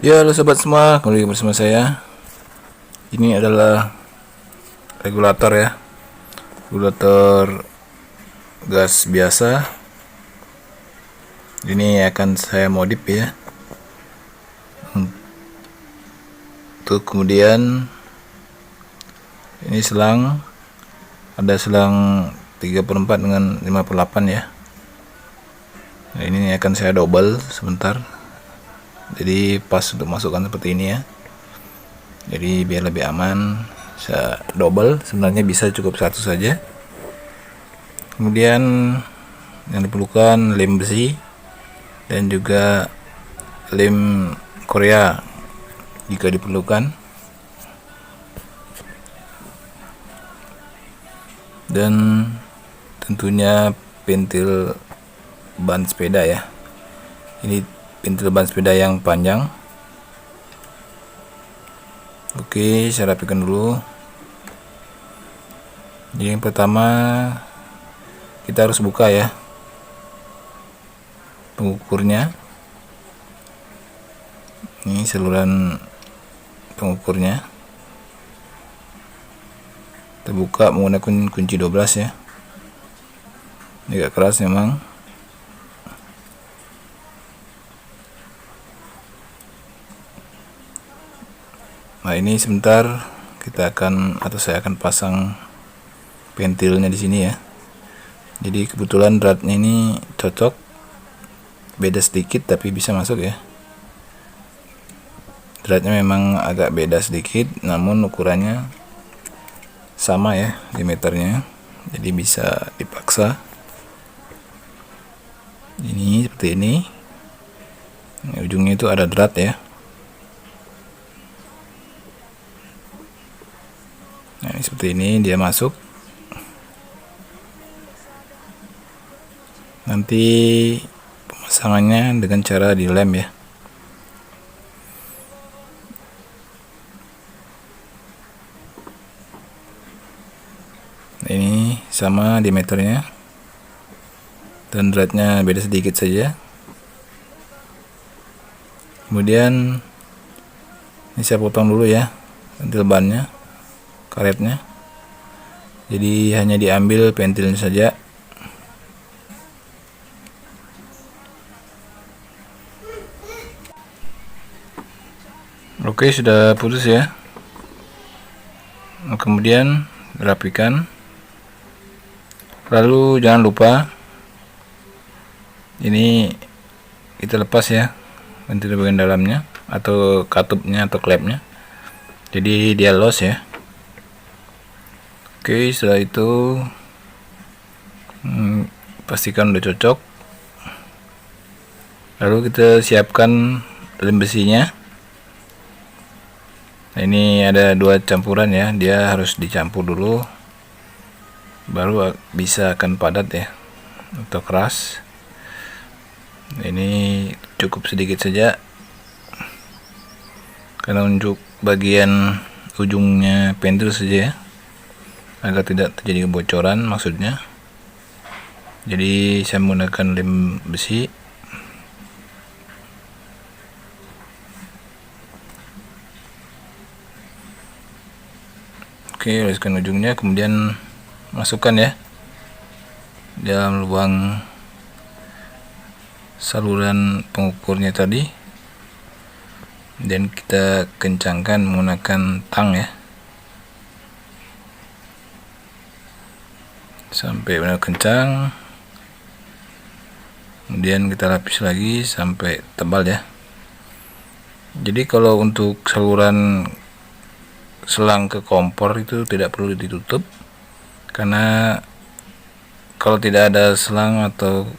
Ya, halo sobat semua, kembali bersama saya. Ini adalah regulator ya, regulator gas biasa. Ini akan saya modif ya. Untuk kemudian ini selang, ada selang 3/4 dengan 5/8 ya. Nah, ini akan saya double sebentar. Jadi pas untuk masukkan seperti ini ya. Jadi biar lebih aman, saya double. Sebenarnya bisa cukup satu saja. Kemudian yang diperlukan lem besi dan juga lem Korea jika diperlukan, dan tentunya pentil ban sepeda ya. Ini pentil ban sepeda yang panjang. Oke, saya rapikan dulu. Jadi yang pertama kita harus buka ya pengukurnya. Ini saluran pengukurnya. Kita buka menggunakan kunci 12 ya. Ini agak keras memang. Nah, ini sebentar kita akan, atau saya akan pasang pentilnya di sini ya. Jadi kebetulan dratnya ini cocok, beda sedikit tapi bisa masuk ya. Dratnya memang agak beda sedikit, namun ukurannya sama ya diameternya, jadi bisa dipaksa. Ini seperti ini. Ujungnya itu ada drat ya. Nah, ini seperti ini dia masuk. Nanti pemasangannya dengan cara dilem ya. Nah, ini sama diameternya dan dratnya beda sedikit saja. Kemudian ini saya potong dulu ya pentil bannya, karetnya. Jadi hanya diambil pentilnya saja. Oke, sudah putus ya. Kemudian rapikan. Lalu jangan lupa ini kita lepas ya pentil bagian dalamnya atau katupnya atau klepnya. Jadi dia los ya. Oke, setelah itu pastikan udah cocok. Lalu kita siapkan lem besinya. Nah, ini ada dua campuran ya, dia harus dicampur dulu baru bisa akan padat ya atau keras. Nah, ini cukup sedikit saja karena untuk bagian ujungnya pentil saja ya, agar tidak terjadi kebocoran maksudnya. Jadi saya menggunakan lem besi. Oke, oleskan ujungnya, kemudian masukkan ya dalam lubang saluran pengukurnya tadi, dan kita kencangkan menggunakan tang ya sampai benar kencang. Kemudian kita lapis lagi sampai tebal ya. Jadi kalau untuk saluran selang ke kompor itu tidak perlu ditutup, karena kalau tidak ada selang atau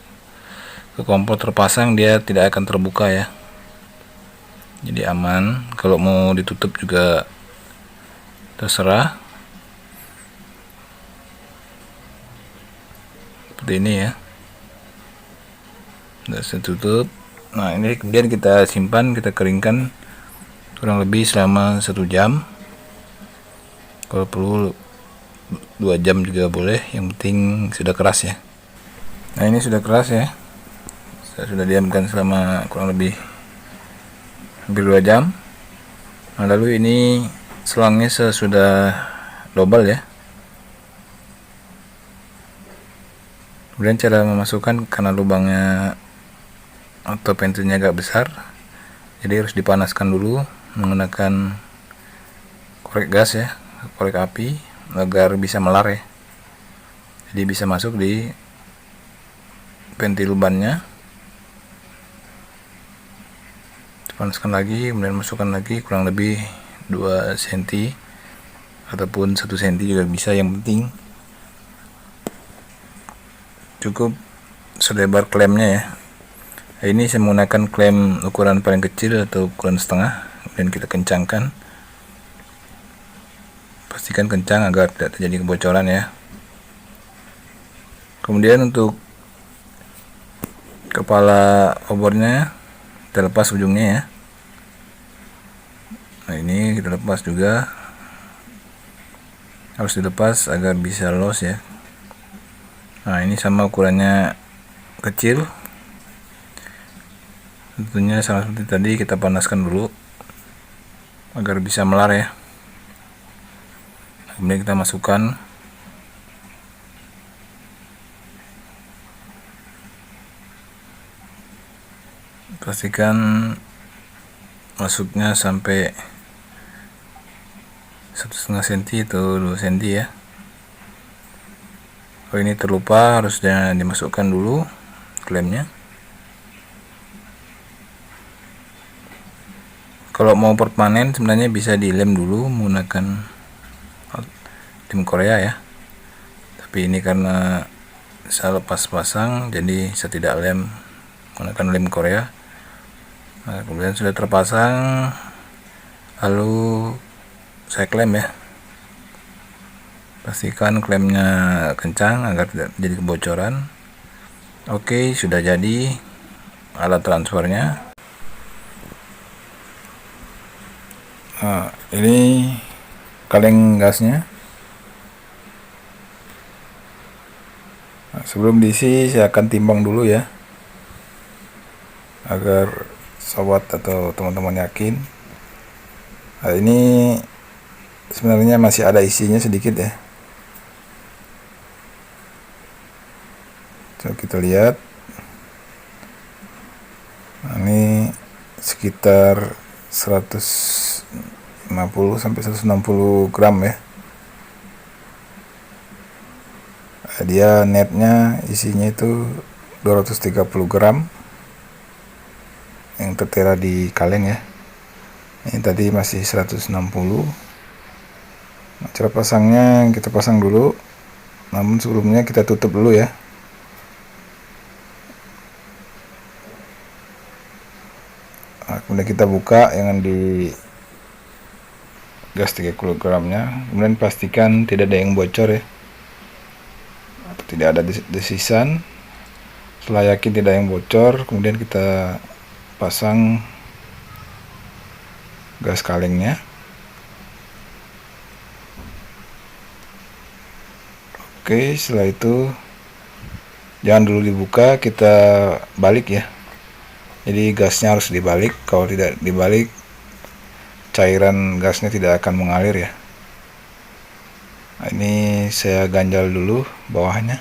ke kompor terpasang, dia tidak akan terbuka ya. Jadi aman. Kalau mau ditutup juga terserah. Seperti ini ya. Sudah saya tutup. Nah, ini kemudian kita simpan, kita keringkan kurang lebih selama 1 jam. Kalau perlu 2 jam juga boleh, yang penting sudah keras ya. Nah, ini sudah keras ya. Saya sudah diamkan selama kurang lebih hampir 2 jam. Nah, lalu ini selangnya sudah double ya. Kemudian cara memasukkan, karena lubangnya atau ventilnya agak besar, jadi harus dipanaskan dulu menggunakan korek gas ya, korek api, agar bisa melar ya. Jadi bisa masuk di ventil bannya. Panaskan lagi, kemudian masukkan lagi kurang lebih 2 cm ataupun 1 cm juga bisa, yang penting cukup selebar klemnya ya. Nah, ini saya menggunakan klem ukuran paling kecil atau ukuran setengah, kemudian kita kencangkan, pastikan kencang agar tidak terjadi kebocoran ya. Kemudian untuk kepala obornya kita lepas ujungnya ya. Nah, ini kita lepas juga, harus dilepas agar bisa los ya. Nah, ini sama ukurannya kecil, tentunya sama seperti tadi, kita panaskan dulu agar bisa melar ya. Kemudian kita masukkan, pastikan masuknya sampai 1,5 cm atau 2 cm ya. Oh, ini terlupa, harusnya dimasukkan dulu klemnya. Kalau mau permanen sebenarnya bisa dilem dulu menggunakan tim Korea ya, tapi ini karena saya lepas pasang jadi saya tidak lem menggunakan lem Korea. Nah, kemudian sudah terpasang, lalu saya klem ya. Pastikan klemnya kencang agar tidak terjadi kebocoran. Oke, sudah jadi alat transfernya. Nah, ini kaleng gasnya. Nah, sebelum diisi saya akan timbang dulu ya, agar sobat atau teman-teman yakin. Nah, ini sebenarnya masih ada isinya sedikit ya. Coba kita lihat. Nah, ini sekitar 150 sampai 160 gram ya. Nah, dia netnya isinya itu 230 gram yang tertera di kaleng ya. Ini tadi masih 160. Nah, cara pasangnya kita pasang dulu, namun sebelumnya kita tutup dulu ya. Nah, kemudian kita buka yang di gas 30 gramnya, kemudian pastikan tidak ada yang bocor ya, atau tidak ada desisan. Setelah yakin tidak ada yang bocor, kemudian kita pasang gas kalengnya. Oke, setelah itu jangan dulu dibuka, kita balik ya. Jadi gasnya harus dibalik, kalau tidak dibalik cairan gasnya tidak akan mengalir ya. Nah, ini saya ganjal dulu bawahnya.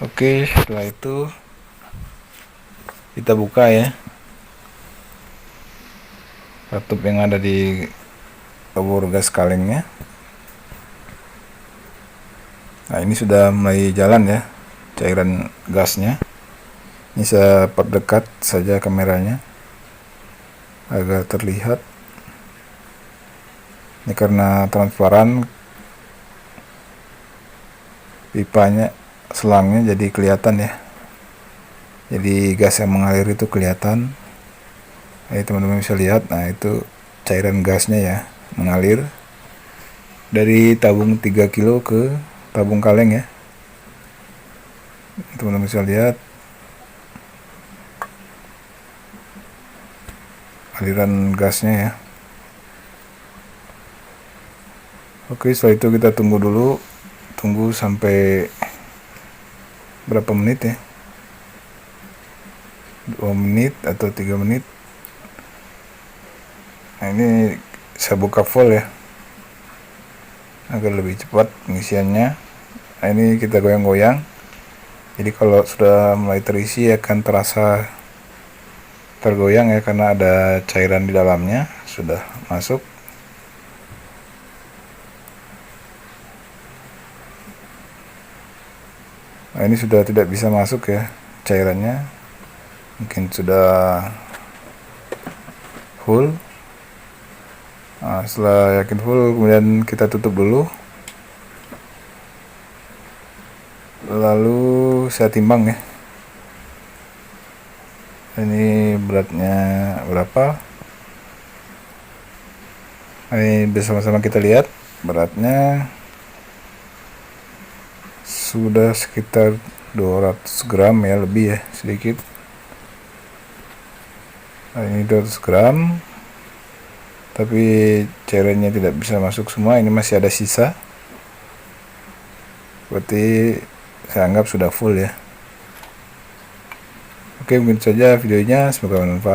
Oke, setelah itu kita buka ya tutup yang ada di obor gas kalengnya. Nah, ini sudah mulai jalan ya cairan gasnya. Ini saya perdekat saja kameranya agar terlihat. Ini karena transparan pipanya, selangnya jadi kelihatan ya. Jadi gas yang mengalir itu kelihatan. Teman-teman bisa lihat. Nah, itu cairan gasnya ya mengalir dari tabung 3 kilo ke tabung kaleng ya. Teman-teman bisa lihat aliran gasnya ya. Oke, setelah itu kita tunggu dulu, tunggu sampai berapa menit ya, 2 menit atau 3 menit. Nah, ini saya buka full ya agar lebih cepat pengisiannya. Nah, ini kita goyang-goyang, jadi kalau sudah mulai terisi akan terasa tergoyang ya, karena ada cairan di dalamnya sudah masuk. Nah, ini sudah tidak bisa masuk ya cairannya, mungkin sudah full. Nah, setelah yakin full, kemudian kita tutup dulu, lalu saya timbang ya, ini beratnya berapa. Ini bersama-sama kita lihat, beratnya sudah sekitar 200 gram ya, lebih ya sedikit. Nah, ini 200 gram, tapi cairannya tidak bisa masuk semua, ini masih ada sisa, berarti saya anggap sudah full ya. Oke, mungkin saja videonya, semoga bermanfaat.